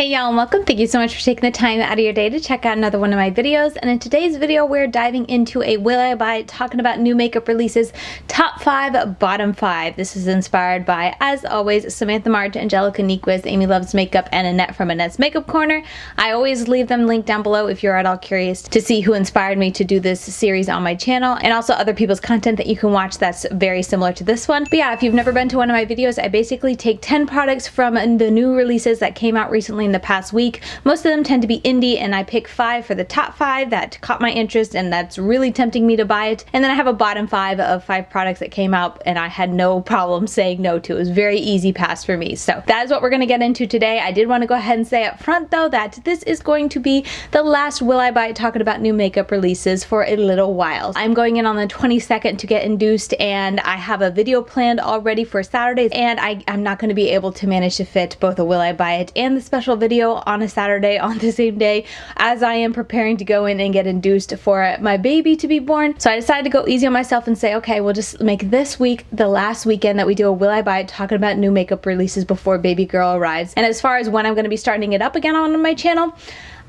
Hey y'all, and welcome. Thank you so much for taking the time out of your day to check out another one of my videos. And in today's video, we're diving into a Will I Buy It, talking about new makeup releases, top 5, bottom 5. This is inspired by, as always, Samantha March, Angelica Nequist, Amy Loves Makeup, and Annette from Annette's Makeup Corner. I always leave them linked down below if you're at all curious to see who inspired me to do this series on my channel, and also other people's content that you can watch that's very similar to this one. But yeah, if you've never been to one of my videos, I basically take 10 products from the new releases that came out recently in the past week. Most of them tend to be indie, and I pick 5 for the top 5 that caught my interest and that's really tempting me to buy it. And then I have a bottom 5 of 5 products that came out and I had no problem saying no to. It was very easy pass for me. So that is what we're going to get into today. I did want to go ahead and say up front though that this is going to be the last Will I Buy It talking about new makeup releases for a little while. I'm going in on the 22nd to get induced, and I have a video planned already for Saturdays, and I'm not going to be able to manage to fit both a Will I Buy It and the special video on a Saturday on the same day as I am preparing to go in and get induced for my baby to be born. So I decided to go easy on myself and say, okay, we'll just make this week the last weekend that we do a Will I Buy It talking about new makeup releases before baby girl arrives. And as far as when I'm going to be starting it up again on my channel,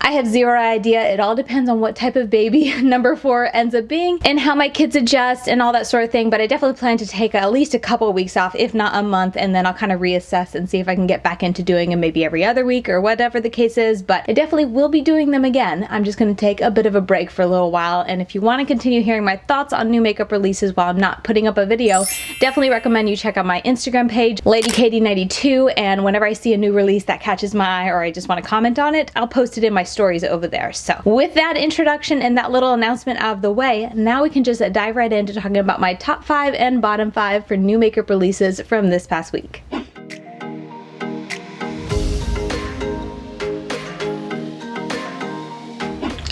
I have zero idea. It all depends on what type of baby number 4 ends up being and how my kids adjust and all that sort of thing. But I definitely plan to take at least a couple of weeks off, if not a month, and then I'll kind of reassess and see if I can get back into doing them maybe every other week or whatever the case is. But I definitely will be doing them again. I'm just going to take a bit of a break for a little while. And if you want to continue hearing my thoughts on new makeup releases while I'm not putting up a video, definitely recommend you check out my Instagram page, LadyKatie92, and whenever I see a new release that catches my eye or I just want to comment on it, I'll post it in my stories over there. So with that introduction and that little announcement out of the way, now we can just dive right into talking about my top 5 and bottom 5 for new makeup releases from this past week.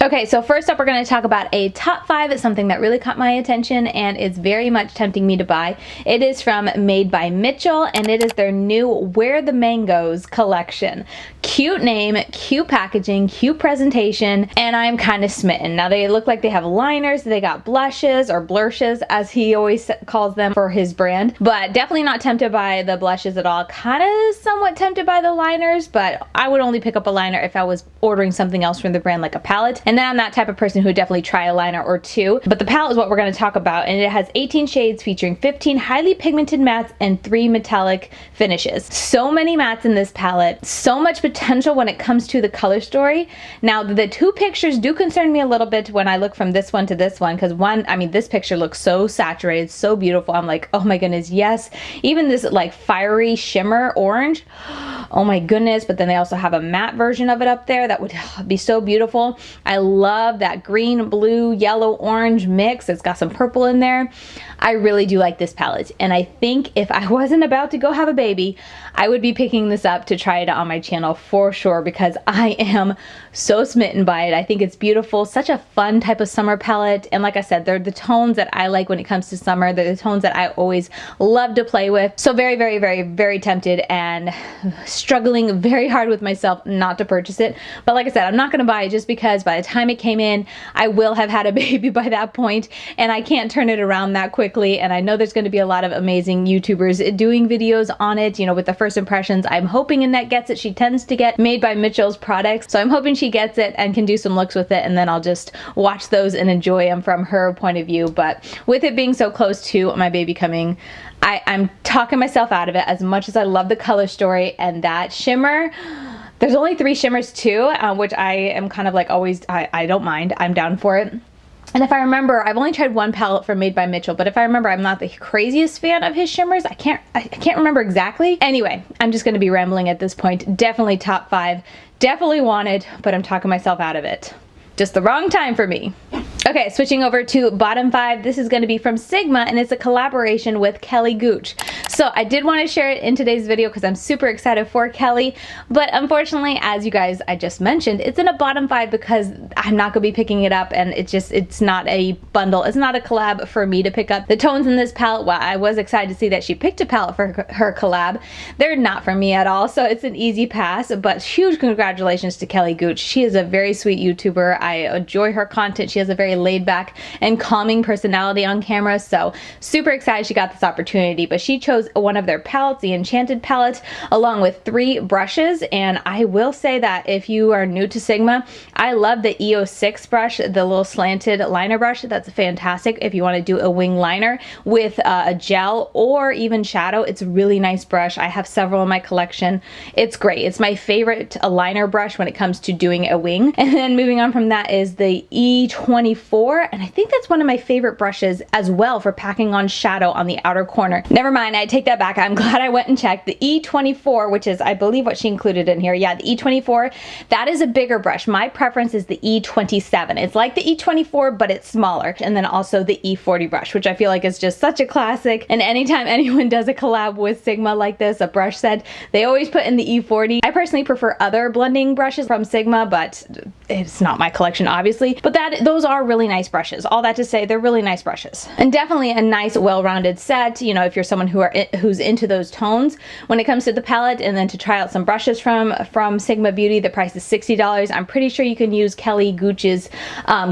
Okay, so first up we're going to talk about a top 5. It's something that really caught my attention and is very much tempting me to buy. It is from Made by Mitchell, and it is their new Where the Mangoes collection. Cute name, cute packaging, cute presentation, and I'm kind of smitten. Now they look like they have liners, they got blushes or blushes as he always calls them for his brand, but definitely not tempted by the blushes at all. Kind of somewhat tempted by the liners, but I would only pick up a liner if I was ordering something else from the brand like a palette. And then I'm that type of person who would definitely try a liner or two. But the palette is what we're going to talk about, and it has 18 shades featuring 15 highly pigmented mattes and 3 metallic finishes. So many mattes in this palette, so much potential when it comes to the color story. Now the 2 pictures do concern me a little bit when I look from this one to this one, because one, I mean, this picture looks so saturated, so beautiful. I'm like, oh my goodness, yes. Even this like fiery shimmer orange, oh my goodness. But then they also have a matte version of it up there that would be so beautiful. I love that green, blue, yellow, orange mix. It's got some purple in there. I really do like this palette, and I think if I wasn't about to go have a baby, I would be picking this up to try it on my channel for sure, because I am so smitten by it. I think it's beautiful, such a fun type of summer palette, and like I said, they're the tones that I like when it comes to summer. They're the tones that I always love to play with. So very, very, very, very tempted and struggling very hard with myself not to purchase it. But like I said, I'm not going to buy it just because by the time it came in, I will have had a baby by that point, and I can't turn it around that quickly. And I know there's going to be a lot of amazing YouTubers doing videos on it, you know, with the first impressions. I'm hoping Annette gets it. She tends to get Made by Mitchell's products, so I'm hoping she gets it and can do some looks with it, and then I'll just watch those and enjoy them from her point of view. But with it being so close to my baby coming, I'm talking myself out of it. As much as I love the color story and that shimmer, there's only 3 shimmers too, which I am kind of like always, I don't mind. I'm down for it. And if I remember, I've only tried one palette from Made by Mitchell, but if I remember, I'm not the craziest fan of his shimmers. I can't remember exactly. Anyway, I'm just going to be rambling at this point. Definitely top 5. Definitely wanted, but I'm talking myself out of it. Just the wrong time for me. Okay, switching over to bottom 5. This is going to be from Sigma, and it's a collaboration with Kelly Gooch. So I did want to share it in today's video because I'm super excited for Kelly, but unfortunately, as you guys I just mentioned, it's in a bottom 5 because I'm not going to be picking it up, and it's not a bundle. It's not a collab for me to pick up. The tones in this palette, while I was excited to see that she picked a palette for her collab, they're not for me at all, so it's an easy pass. But huge congratulations to Kelly Gooch. She is a very sweet YouTuber. I enjoy her content. She has a very very laid back and calming personality on camera, so super excited she got this opportunity. But she chose one of their palettes, the Enchanted palette, along with 3 brushes. And I will say that if you are new to Sigma, I love the EO6 brush, the little slanted liner brush. That's fantastic if you want to do a wing liner with a gel or even shadow. It's a really nice brush. I have several in my collection. It's great. It's my favorite liner brush when it comes to doing a wing. And then moving on from that is the E24, and I think that's one of my favorite brushes as well for packing on shadow on the outer corner. Never mind, I take that back. I'm glad I went and checked. The E24, which is I believe what she included in here. Yeah, the E24, that is a bigger brush. My preference is the E27. It's like the E24, but it's smaller. And then also the E40 brush, which I feel like is just such a classic. And anytime anyone does a collab with Sigma like this, a brush set, they always put in the E40. I personally prefer other blending brushes from Sigma, but it's not my collection, obviously. But those are really nice brushes. All that to say, they're really nice brushes. And definitely a nice, well-rounded set, you know, if you're someone who's into those tones when it comes to the palette. And then to try out some brushes from Sigma Beauty, the price is $60. I'm pretty sure you can use Kelly Gooch's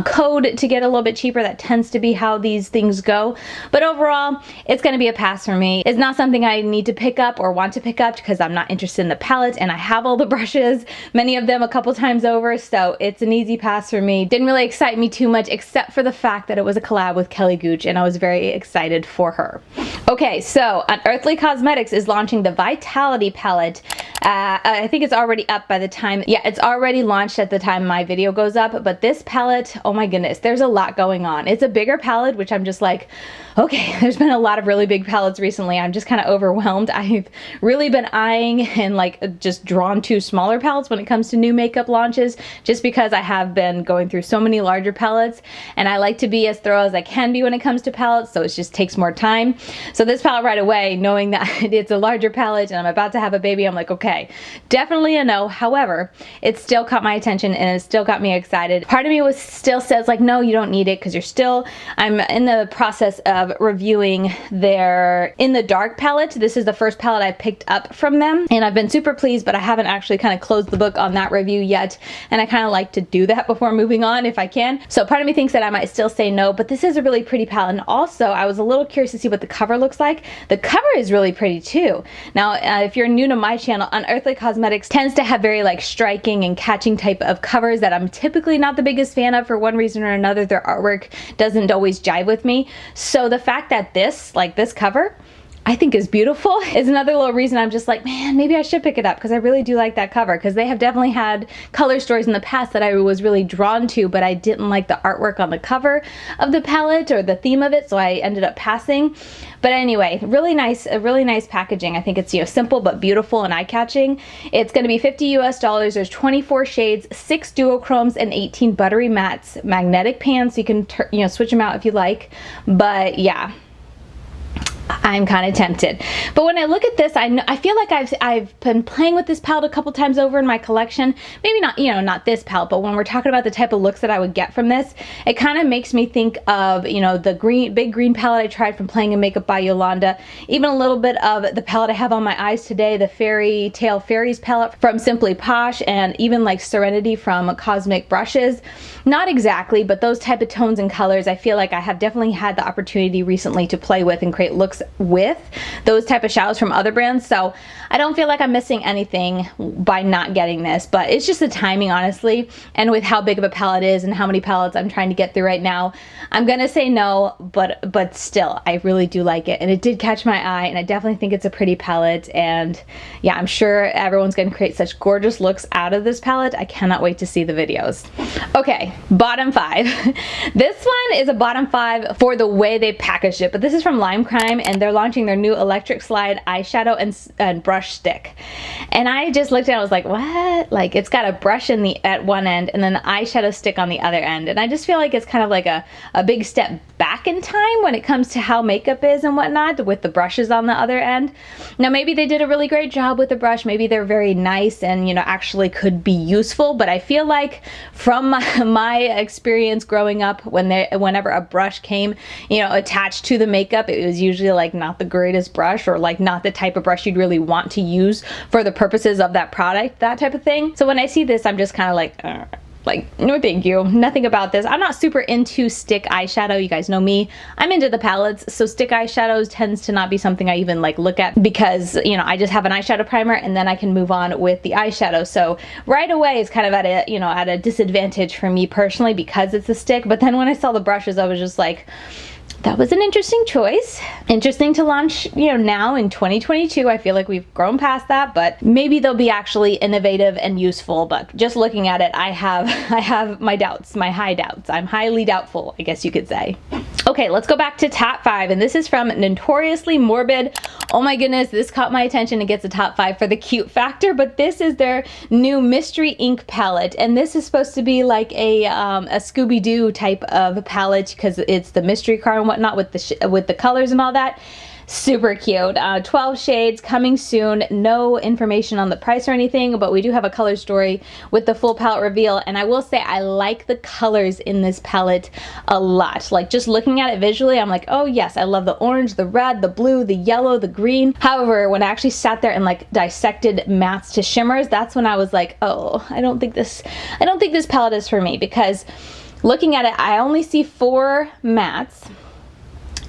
code to get a little bit cheaper. That tends to be how these things go. But overall, it's going to be a pass for me. It's not something I need to pick up or want to pick up because I'm not interested in the palette, and I have all the brushes, many of them a couple times over, so it's an easy pass for me. Didn't really excite me too much except for the fact that it was a collab with Kelly Gooch, and I was very excited for her. Okay, so Unearthly Cosmetics is launching the Vitality palette. I think it's already up by the time, yeah, it's already launched at the time my video goes up, but this palette, oh my goodness, there's a lot going on. It's a bigger palette, which I'm just like, okay, there's been a lot of really big palettes recently. I'm just kind of overwhelmed. I've really been eyeing and like just drawn to smaller palettes when it comes to new makeup launches, just because I have been going through so many larger palettes, and I like to be as thorough as I can be when it comes to palettes, so it just takes more time. So this palette right away, knowing that it's a larger palette and I'm about to have a baby, I'm like, okay, definitely a no. However, it still caught my attention and it still got me excited. Part of me still says like, no, you don't need it, because I'm in the process of reviewing their In the Dark palette. This is the first palette I picked up from them, and I've been super pleased, but I haven't actually kind of closed the book on that review yet, and I kind of like to do that before moving on if I can. So part of me thinks that I might still say no, but this is a really pretty palette. And also I was a little curious to see what the cover looks like. The cover is really pretty too. Now if you're new to my channel, Unearthly Cosmetics tends to have very like striking and catching type of covers that I'm typically not the biggest fan of for one reason or another. Their artwork doesn't always jive with me. So the fact that this cover I think is beautiful is another little reason I'm just like, man, maybe I should pick it up, because I really do like that cover, because they have definitely had color stories in the past that I was really drawn to, but I didn't like the artwork on the cover of the palette or the theme of it, so I ended up passing. But anyway, really nice packaging. I think it's, you know, simple but beautiful and eye-catching. It's going to be $50 US. There's 24 shades, 6 duochromes, and 18 buttery mattes. Magnetic pans, so you can switch them out if you like. But yeah, I'm kind of tempted. But when I look at this, I feel like I've been playing with this palette a couple times over in my collection. Maybe not, not this palette, but when we're talking about the type of looks that I would get from this, it kind of makes me think of, the big green palette I tried from Playing in Makeup by Yolanda. Even a little bit of the palette I have on my eyes today, the Fairytale Fairies palette from Simply Posh, and even like Serenity from Cosmic Brushes. Not exactly, but those type of tones and colors, I feel like I have definitely had the opportunity recently to play with and create looks with those type of shadows from other brands. So I don't feel like I'm missing anything by not getting this, but it's just the timing, honestly. And with how big of a palette is and how many palettes I'm trying to get through right now, I'm gonna say no, but still, I really do like it. And it did catch my eye, and I definitely think it's a pretty palette. And yeah, I'm sure everyone's gonna create such gorgeous looks out of this palette. I cannot wait to see the videos. Okay, bottom 5. This one is a bottom 5 for the way they packaged it, but this is from Lime Crime, and they're launching their new electric slide eyeshadow and brush stick. And I just looked at it, I was like, what? Like, it's got a brush at one end and then the eyeshadow stick on the other end. And I just feel like it's kind of like a big step back in time when it comes to how makeup is and whatnot, with the brushes on the other end. Now, maybe they did a really great job with the brush. Maybe they're very nice and, actually could be useful. But I feel like from my experience growing up, whenever a brush came, attached to the makeup, it was usually like not the greatest brush, or like not the type of brush you'd really want to use for the purposes of that product, that type of thing. So when I see this, I'm just kind of like, Like, no thank you, nothing about this. I'm not super into stick eyeshadow, you guys know me. I'm into the palettes, so stick eyeshadows tends to not be something I even like look at, because, you know, I just have an eyeshadow primer and then I can move on with the eyeshadow. So right away it's kind of at a, you know, at a disadvantage for me personally because it's a stick. But then when I saw the brushes, I was just like, that was an interesting choice. Interesting to launch, you know, now in 2022. I feel like we've grown past that, but maybe they'll be actually innovative and useful. But just looking at it, I have my doubts, my high doubts. I'm highly doubtful, I guess you could say. Okay, let's go back to top 5, and this is from Notoriously Morbid. Oh my goodness, this caught my attention. It gets a top 5 for the cute factor, but this is their new mystery ink palette, and this is supposed to be like a Scooby-Doo type of palette because it's the mystery car and whatnot with the colors and all that. Super cute. 12 shades coming soon. No information on the price or anything, but we do have a color story with the full palette reveal. And I will say I like the colors in this palette a lot. Like, just looking at it visually, I'm like, oh yes, I love the orange, the red, the blue, the yellow, the green. However, when I actually sat there and like dissected mattes to shimmers, that's when I was like, oh, I don't think this palette is for me, because looking at it, I only see 4 mattes.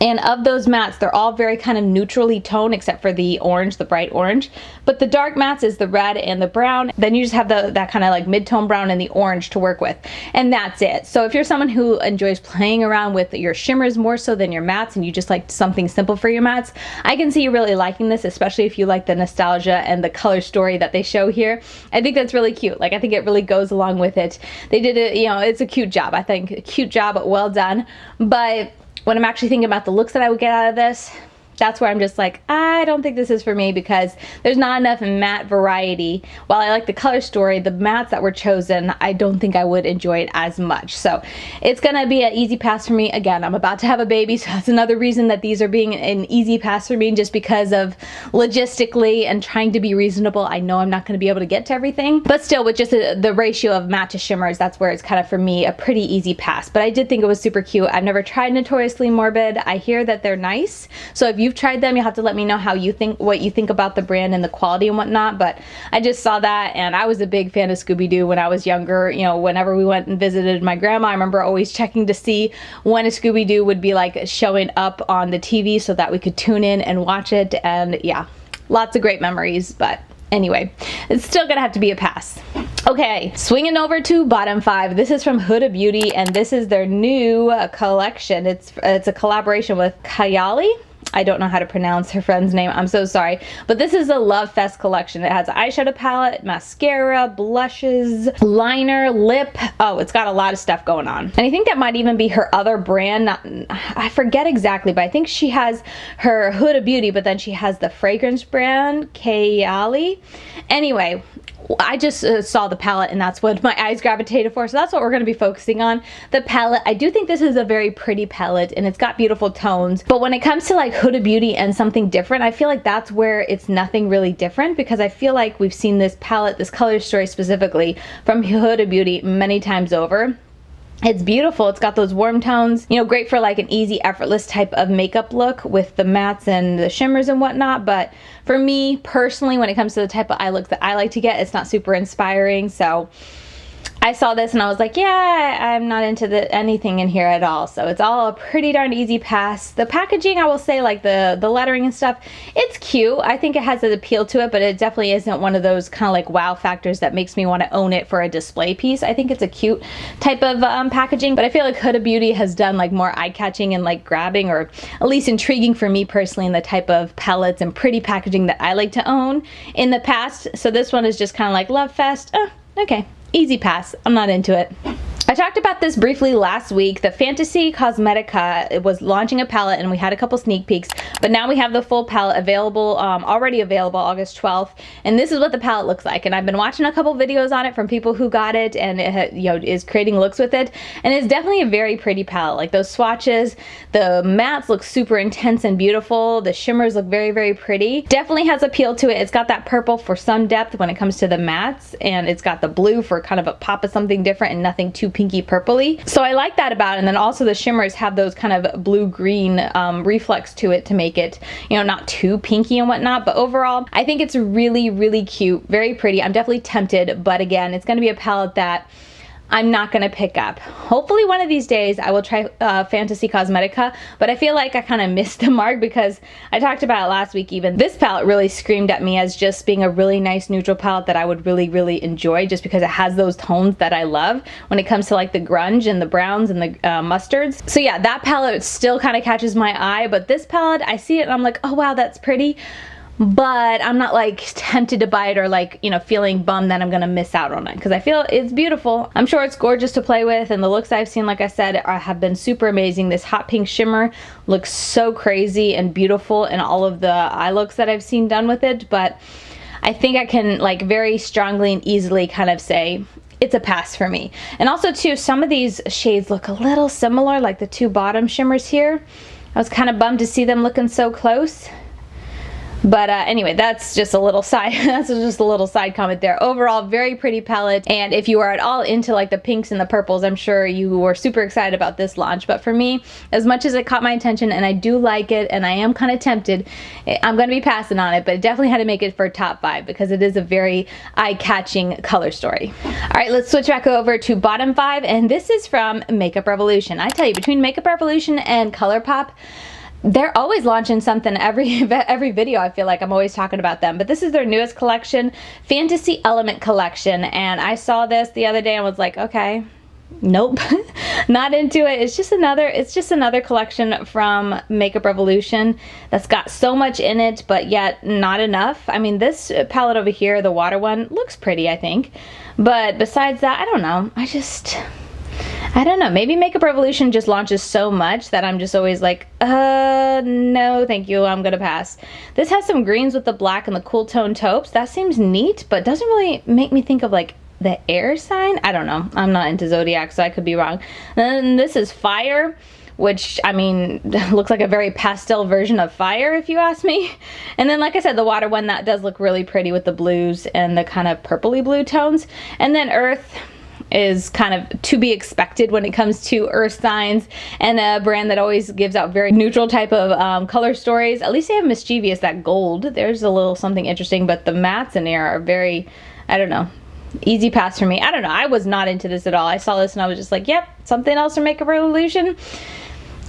And of those mattes, they're all very kind of neutrally toned except for the orange, the bright orange. But the dark mattes is the red and the brown. Then you just have that kind of like mid-tone brown and the orange to work with. And that's it. So if you're someone who enjoys playing around with your shimmers more so than your mattes, and you just like something simple for your mattes, I can see you really liking this, especially if you like the nostalgia and the color story that they show here. I think that's really cute. Like, I think it really goes along with it. They did it, you know, it's a cute job. I think a cute job, well done. But when I'm actually thinking about the looks that I would get out of this, that's where I'm just like, I don't think this is for me, because there's not enough matte variety. While I like the color story, the mattes that were chosen, I don't think I would enjoy it as much. So it's gonna be an easy pass for me. Again, I'm about to have a baby, so that's another reason that these are being an easy pass for me, just because of logistically and trying to be reasonable. I know I'm not gonna be able to get to everything, but still, with just the ratio of matte to shimmers, that's where it's kind of, for me, a pretty easy pass. But I did think it was super cute. I've never tried Notoriously Morbid. I hear that they're nice. So if you've tried them, you'll have to let me know what you think about the brand and the quality and whatnot. But I just saw that, and I was a big fan of Scooby-Doo when I was younger. You know, whenever we went and visited my grandma, I remember always checking to see when a Scooby-Doo would be like showing up on the TV so that we could tune in and watch it. And yeah, lots of great memories. But anyway, it's still gonna have to be a pass. Okay, swinging over to bottom 5. This is from Huda Beauty, and this is their new collection. It's a collaboration with Kayali. I don't know how to pronounce her friend's name, I'm so sorry. But this is a Love Fest collection. It has an eyeshadow palette, mascara, blushes, liner, lip. Oh, it's got a lot of stuff going on. And I think that might even be her other brand. I forget exactly, but I think she has her Huda Beauty, but then she has the fragrance brand, Kayali. Anyway, I just saw the palette, and that's what my eyes gravitated for, so that's what we're going to be focusing on, the palette. I do think this is a very pretty palette, and it's got beautiful tones, but when it comes to like Huda Beauty and something different, I feel like that's where it's nothing really different, because I feel like we've seen this palette, this color story specifically, from Huda Beauty many times over. It's beautiful. It's got those warm tones, you know, great for like an easy, effortless type of makeup look with the mattes and the shimmers and whatnot. But for me personally, when it comes to the type of eye look that I like to get, it's not super inspiring. So I saw this and I was like, yeah, I'm not into anything in here at all. So it's all a pretty darn easy pass. The packaging, I will say, like the lettering and stuff, it's cute. I think it has an appeal to it, but it definitely isn't one of those kind of like wow factors that makes me want to own it for a display piece. I think it's a cute type of packaging, but I feel like Huda Beauty has done like more eye-catching and like grabbing, or at least intriguing for me personally, in the type of palettes and pretty packaging that I like to own in the past. So this one is just kind of like Love Fest. Okay. Easy pass. I'm not into it. I talked about this briefly last week. The Fantasy Cosmetica was launching a palette, and we had a couple sneak peeks, but now we have the full palette available, already available August 12th, and this is what the palette looks like. And I've been watching a couple videos on it from people who got it, and it, you know, is creating looks with it, and it's definitely a very pretty palette. Like those swatches, the mattes look super intense and beautiful. The shimmers look very, very pretty. Definitely has appeal to it. It's got that purple for some depth when it comes to the mattes, and it's got the blue for kind of a pop of something different and nothing too pinky purpley. So I like that about it. And then also the shimmers have those kind of blue-green reflex to it to make it, you know, not too pinky and whatnot. But overall, I think it's really, really cute, very pretty. I'm definitely tempted, but again, it's going to be a palette that I'm not gonna pick up. Hopefully one of these days I will try Fantasy Cosmetica, but I feel like I kind of missed the mark because I talked about it last week even. This palette really screamed at me as just being a really nice neutral palette that I would really enjoy, just because it has those tones that I love when it comes to like the grunge and the browns and the mustards. So yeah, that palette still kind of catches my eye, but this palette, I see it and I'm like, oh wow, that's pretty. But I'm not like tempted to buy it or like, you know, feeling bummed that I'm gonna miss out on it because I feel it's beautiful. I'm sure it's gorgeous to play with, and the looks I've seen, like I said, have been super amazing. This hot pink shimmer looks so crazy and beautiful in all of the eye looks that I've seen done with it, but I think I can like very strongly and easily kind of say it's a pass for me. And also too, some of these shades look a little similar, like the two bottom shimmers here. I was kind of bummed to see them looking so close. But anyway, that's just a little side comment there. Overall, very pretty palette, and if you are at all into like the pinks and the purples, I'm sure you were super excited about this launch. But for me, as much as it caught my attention and I do like it and I am kind of tempted, I'm going to be passing on it, but it definitely had to make it for top 5 because it is a very eye-catching color story. All right, let's switch back over to bottom 5, and this is from Makeup Revolution. I tell you, between Makeup Revolution and ColourPop, they're always launching something every video. I feel like I'm always talking about them, but this is their newest collection, Fantasy Element Collection, and I saw this the other day and was like, okay, nope, not into it. It's just another collection from Makeup Revolution that's got so much in it, but yet not enough. I mean, this palette over here, the water one, looks pretty, I think, but besides that, I don't know. I don't know, maybe Makeup Revolution just launches so much that I'm just always like, no, thank you, I'm gonna pass. This has some greens with the black and the cool tone taupes. That seems neat, but doesn't really make me think of like the air sign. I don't know, I'm not into Zodiac, so I could be wrong. Then this is Fire, which, I mean, looks like a very pastel version of Fire, if you ask me. And then, like I said, the water one, that does look really pretty with the blues and the kind of purpley blue tones. And then Earth is kind of to be expected when it comes to earth signs, and a brand that always gives out very neutral type of color stories. At least they have Mischievous, that gold. There's a little something interesting, but the mattes in here are very, I don't know, easy pass for me. I don't know, I was not into this at all. I saw this and I was just like, yep, something else from Makeup Revolution.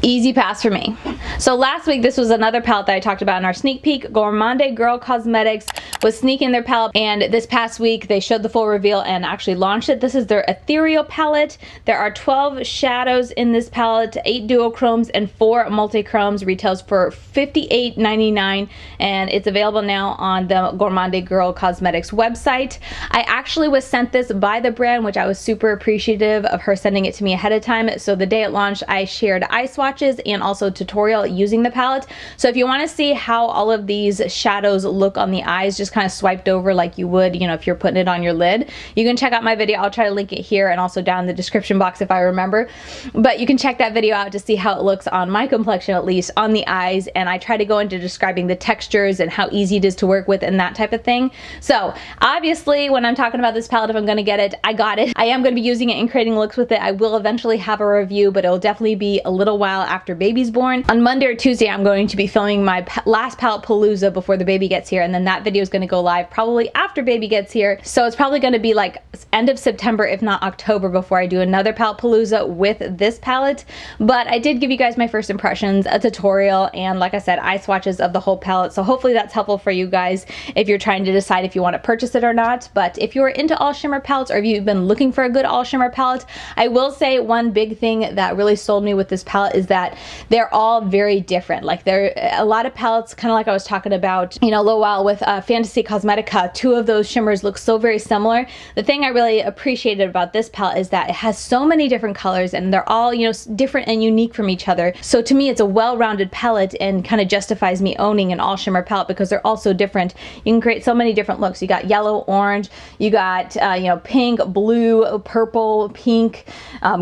Easy pass for me. So last week, this was another palette that I talked about in our sneak peek. Gourmande Girl Cosmetics was sneaking their palette, and this past week they showed the full reveal and actually launched it. This is their ethereal palette. There are 12 shadows in this palette, 8 duochromes and 4 multichromes. Retails for $58.99, and it's available now on the Gourmande Girl Cosmetics website. I actually was sent this by the brand, which I was super appreciative of her sending it to me ahead of time. So the day it launched, I shared eye swatches and also tutorial using the palette. So if you want to see how all of these shadows look on the eyes, just kind of swiped over like you would, you know, if you're putting it on your lid, you can check out my video. I'll try to link it here and also down in the description box if I remember. But you can check that video out to see how it looks on my complexion, at least on the eyes. And I try to go into describing the textures and how easy it is to work with and that type of thing. So obviously when I'm talking about this palette, if I'm going to get it, I got it. I am going to be using it and creating looks with it. I will eventually have a review, but it'll definitely be a little while after baby's born. On Monday or Tuesday, I'm going to be filming my last palette palooza before the baby gets here, and then that video is going to go live probably after baby gets here. So it's probably going to be like end of September, if not October, before I do another palette palooza with this palette. But I did give you guys my first impressions, a tutorial, and like I said, eye swatches of the whole palette. So hopefully that's helpful for you guys if you're trying to decide if you want to purchase it or not. But if you're into all shimmer palettes, or if you've been looking for a good all shimmer palette, I will say one big thing that really sold me with this palette is that they're all very different. Like, there are a lot of palettes, kind of like I was talking about, you know, a little while with Fantasy Cosmetica. 2 of those shimmers look so very similar. The thing I really appreciated about this palette is that it has so many different colors, and they're all, you know, different and unique from each other. So to me, it's a well-rounded palette and kind of justifies me owning an all shimmer palette because they're all so different. You can create so many different looks. You got yellow, orange, you got you know, pink, blue, purple, pink,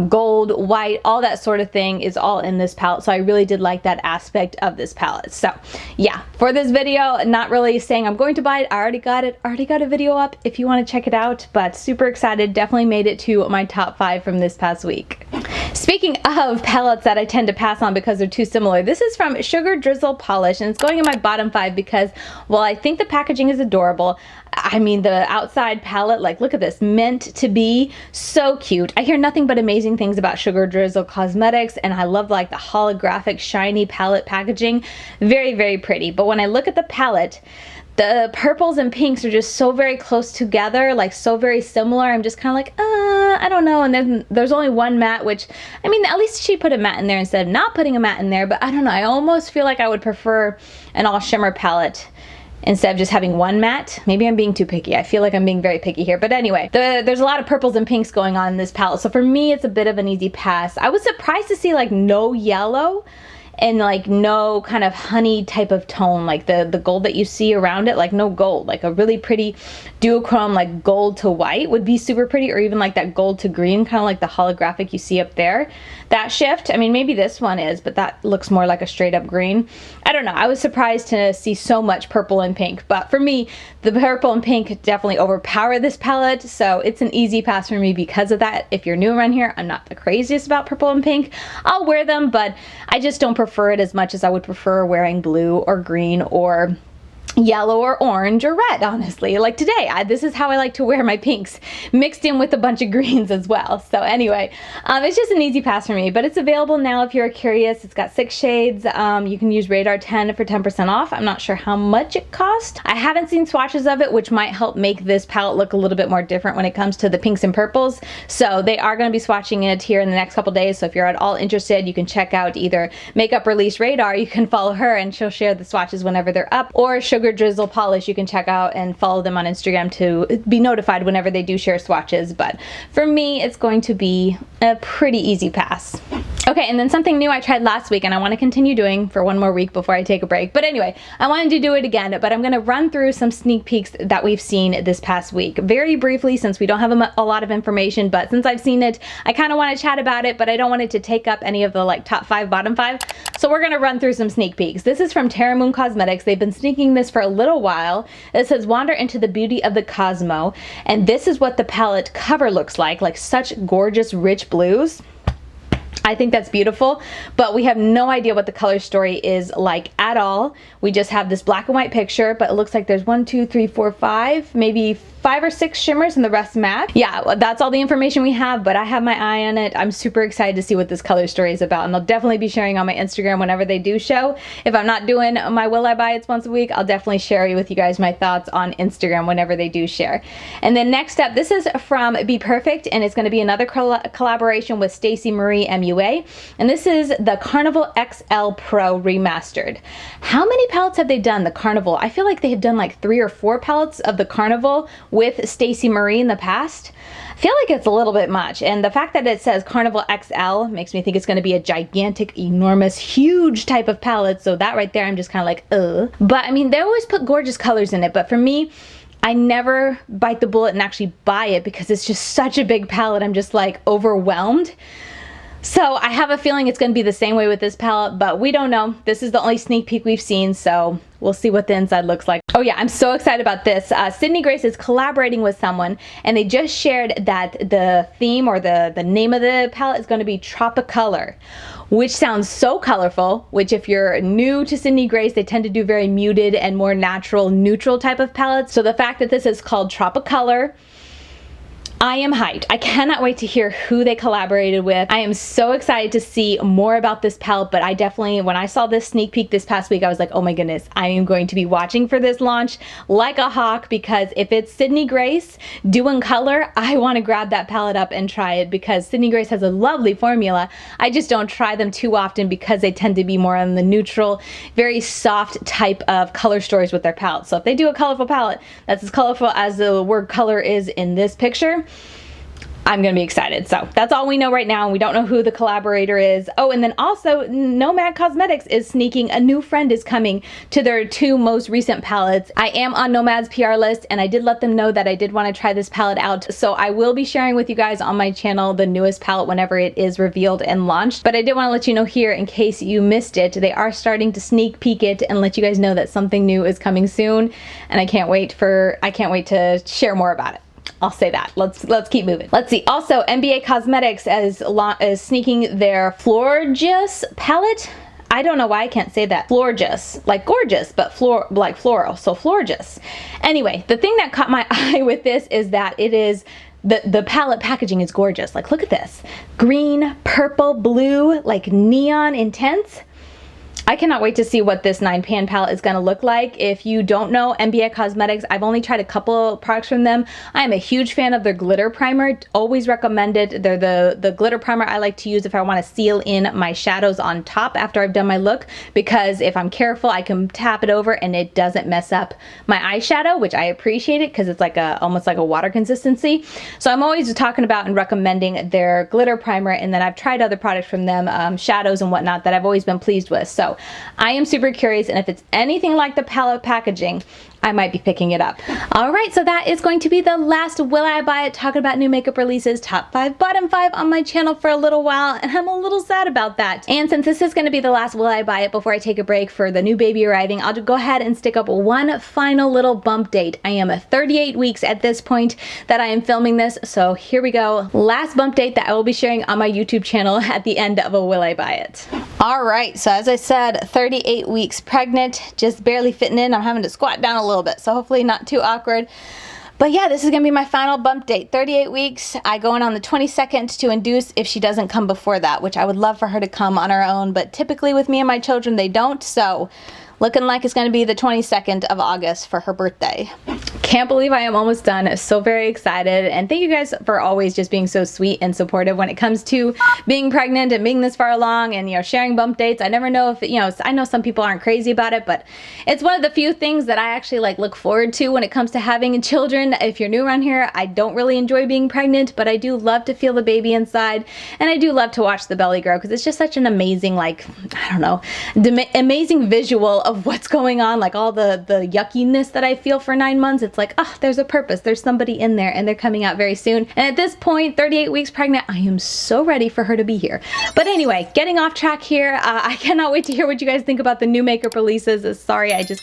gold, white, all that sort of thing is all in this palette. So I really did like that aspect of this palette. So yeah, for this video, not really saying I'm going to buy it. I already got it, already got a video up if you want to check it out, but super excited. Definitely made it to my top 5 from this past week. Speaking of palettes that I tend to pass on because they're too similar, this is from Sugar Drizzle Polish, and it's going in my bottom 5 because, while I think the packaging is adorable, I mean, the outside palette, like, look at this, meant to be so cute. I hear nothing but amazing things about Sugar Drizzle Cosmetics, and I love, like, the holographic shiny palette packaging. Very, very pretty. But when I look at the palette, the purples and pinks are just so very close together, like so very similar. I'm just kind of like, I don't know. And then there's only one matte, which, I mean, at least she put a matte in there instead of not putting a matte in there. But I don't know, I almost feel like I would prefer an all shimmer palette instead of just having one matte. Maybe I'm being too picky. I feel like I'm being very picky here. But anyway, there's a lot of purples and pinks going on in this palette. So for me, it's a bit of an easy pass. I was surprised to see like no yellow and like no kind of honey type of tone, like the gold that you see around it, like no gold. Like a really pretty duochrome, like gold to white would be super pretty, or even like that gold to green, kind of like the holographic you see up there. That shift, I mean, maybe this one is, but that looks more like a straight up green. I don't know, I was surprised to see so much purple and pink, but for me, the purple and pink definitely overpower this palette, so it's an easy pass for me because of that. If you're new around here, I'm not the craziest about purple and pink. I'll wear them, but I just don't prefer it as much as I would prefer wearing blue or green or yellow or orange or red, honestly. Like today, this is how I like to wear my pinks, mixed in with a bunch of greens as well. So anyway, it's just an easy pass for me, but it's available now if you're curious. It's got 6 shades. You can use Radar 10 for 10% off. I'm not sure how much it cost. I haven't seen swatches of it, which might help make this palette look a little bit more different when it comes to the pinks and purples. So they are going to be swatching it here in the next couple days. So if you're at all interested, you can check out either Makeup Release Radar. You can follow her and she'll share the swatches whenever they're up, or Sugar Drizzle Polish. You can check out and follow them on Instagram to be notified whenever they do share swatches. But for me, it's going to be a pretty easy pass. Okay, and then something new I tried last week and I want to continue doing for one more week before I take a break. But anyway, I wanted to do it again, but I'm going to run through some sneak peeks that we've seen this past week. Very briefly, since we don't have a lot of information, but since I've seen it, I kind of want to chat about it, but I don't want it to take up any of the like top 5, bottom 5. So we're going to run through some sneak peeks. This is from Terra Moon Cosmetics. They've been sneaking this for a little while. It says, wander into the beauty of the Cosmo. And this is what the palette cover looks like such gorgeous, rich blues. I think that's beautiful, but we have no idea what the color story is like at all. We just have this black and white picture, but it looks like there's 1, 2, 3, 4, 5, maybe 5 or 6 shimmers and the rest matte. Yeah, well, that's all the information we have, but I have my eye on it. I'm super excited to see what this color story is about, and I'll definitely be sharing on my Instagram whenever they do show. If I'm not doing my Will I Buy It's once a week, I'll definitely share with you guys my thoughts on Instagram whenever they do share. And then next up, this is from Be Perfect, and it's going to be another collaboration with Stacey Marie MUA, and this is the Carnival XL Pro Remastered. How many palettes have they done, the Carnival? I feel like they have done like 3 or 4 palettes of the Carnival with Stacey Marie in the past. I feel like it's a little bit much, and the fact that it says Carnival XL makes me think it's going to be a gigantic, enormous, huge type of palette, so that right there I'm just kind of like, ugh. But I mean, they always put gorgeous colors in it, but for me, I never bite the bullet and actually buy it because it's just such a big palette. I'm just like overwhelmed. So I have a feeling it's going to be the same way with this palette, but we don't know. This is the only sneak peek we've seen, so we'll see what the inside looks like. Oh yeah, I'm so excited about this. Sydney Grace is collaborating with someone, and they just shared that the theme or the name of the palette is going to be Tropicolor, which sounds so colorful, which if you're new to Sydney Grace, they tend to do very muted and more natural, neutral type of palettes. So the fact that this is called Tropicolor, I am hyped. I cannot wait to hear who they collaborated with. I am so excited to see more about this palette, but I definitely, when I saw this sneak peek this past week, I was like, oh my goodness, I am going to be watching for this launch like a hawk, because if it's Sydney Grace doing color, I want to grab that palette up and try it, because Sydney Grace has a lovely formula. I just don't try them too often because they tend to be more on the neutral, very soft type of color stories with their palettes. So if they do a colorful palette that's as colorful as the word color is in this picture, I'm gonna be excited. So that's all we know right now. We don't know who the collaborator is. Oh, and then also Nomad Cosmetics is sneaking a new friend is coming to their 2 most recent palettes. I am on Nomad's PR list, and I did let them know that I did want to try this palette out. So I will be sharing with you guys on my channel the newest palette whenever it is revealed and launched. But I did want to let you know here, in case you missed it, they are starting to sneak peek it and let you guys know that something new is coming soon. And I can't wait to share more about it. I'll say that. Let's keep moving. Let's see. Also, NBA Cosmetics is sneaking their Florgeous palette. I don't know why I can't say that. Florgeous, like gorgeous, but like floral, so Florgeous. Anyway, the thing that caught my eye with this is that it is, the palette packaging is gorgeous. Like, look at this. Green, purple, blue, like neon intense. I cannot wait to see what this 9-pan palette is going to look like. If you don't know NBA Cosmetics, I've only tried a couple products from them. I am a huge fan of their glitter primer. Always recommend it. They're the glitter primer I like to use if I want to seal in my shadows on top after I've done my look, because if I'm careful, I can tap it over and it doesn't mess up my eyeshadow, which I appreciate it because it's like almost like a water consistency. So I'm always talking about and recommending their glitter primer, and then I've tried other products from them, shadows and whatnot, that I've always been pleased with. So I am super curious, and if it's anything like the palette packaging, I might be picking it up. All right, so that is going to be the last Will I Buy It, talking about new makeup releases, top 5, bottom 5 on my channel for a little while, and I'm a little sad about that. And since this is going to be the last Will I Buy It before I take a break for the new baby arriving, I'll just go ahead and stick up one final little bump date. I am 38 weeks at this point that I am filming this, so here we go. Last bump date that I will be sharing on my YouTube channel at the end of a Will I Buy It. All right, so as I said, 38 weeks pregnant, just barely fitting in. I'm having to squat down a little bit, so hopefully not too awkward. But yeah, this is gonna be my final bump date. 38 weeks. I go in on the 22nd to induce if she doesn't come before that, which I would love for her to come on her own, but typically with me and my children, they don't. So looking like it's gonna be the 22nd of August for her birthday. Can't believe I am almost done. So very excited, and thank you guys for always just being so sweet and supportive when it comes to being pregnant and being this far along, and, you know, sharing bump dates. I never know if, you know, I know some people aren't crazy about it, but it's one of the few things that I actually like look forward to when it comes to having children. If you're new around here, I don't really enjoy being pregnant, but I do love to feel the baby inside, and I do love to watch the belly grow, because it's just such an amazing, like, I don't know, amazing visual of what's going on, like all the yuckiness that I feel for 9 months. It's like, oh, there's a purpose, there's somebody in there, and they're coming out very soon. And at this point, 38 weeks pregnant, I am so ready for her to be here. But anyway, getting off track here, I cannot wait to hear what you guys think about the new makeup releases. Sorry, I just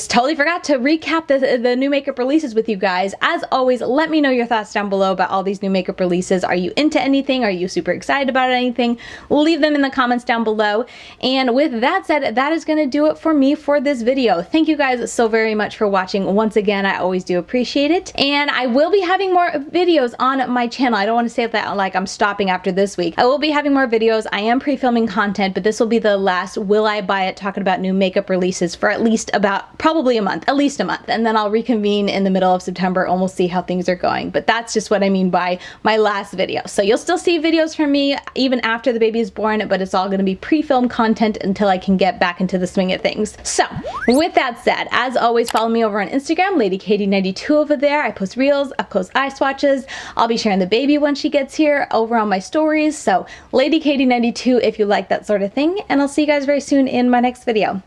totally forgot to recap the new makeup releases with you guys. As always, let me know your thoughts down below about all these new makeup releases. Are you into anything? Are you super excited about anything? Leave them in the comments down below. And with that said, that is gonna do it for me for this video. Thank you guys so very much for watching. Once again, I always do appreciate it. And I will be having more videos on my channel. I don't want to say that like I'm stopping after this week. I will be having more videos. I am pre-filming content, but this will be the last Will I Buy It, talking about new makeup releases for at least probably a month, at least a month. And then I'll reconvene in the middle of September and we'll see how things are going. But that's just what I mean by my last video. So you'll still see videos from me even after the baby is born, but it's all going to be pre-filmed content until I can get back into the swing of things. So with that said, as always, follow me over on Instagram, LadyKatie92 over there. I post reels, I post eye swatches. I'll be sharing the baby when she gets here over on my stories. So LadyKatie92 if you like that sort of thing, and I'll see you guys very soon in my next video.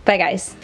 Bye guys.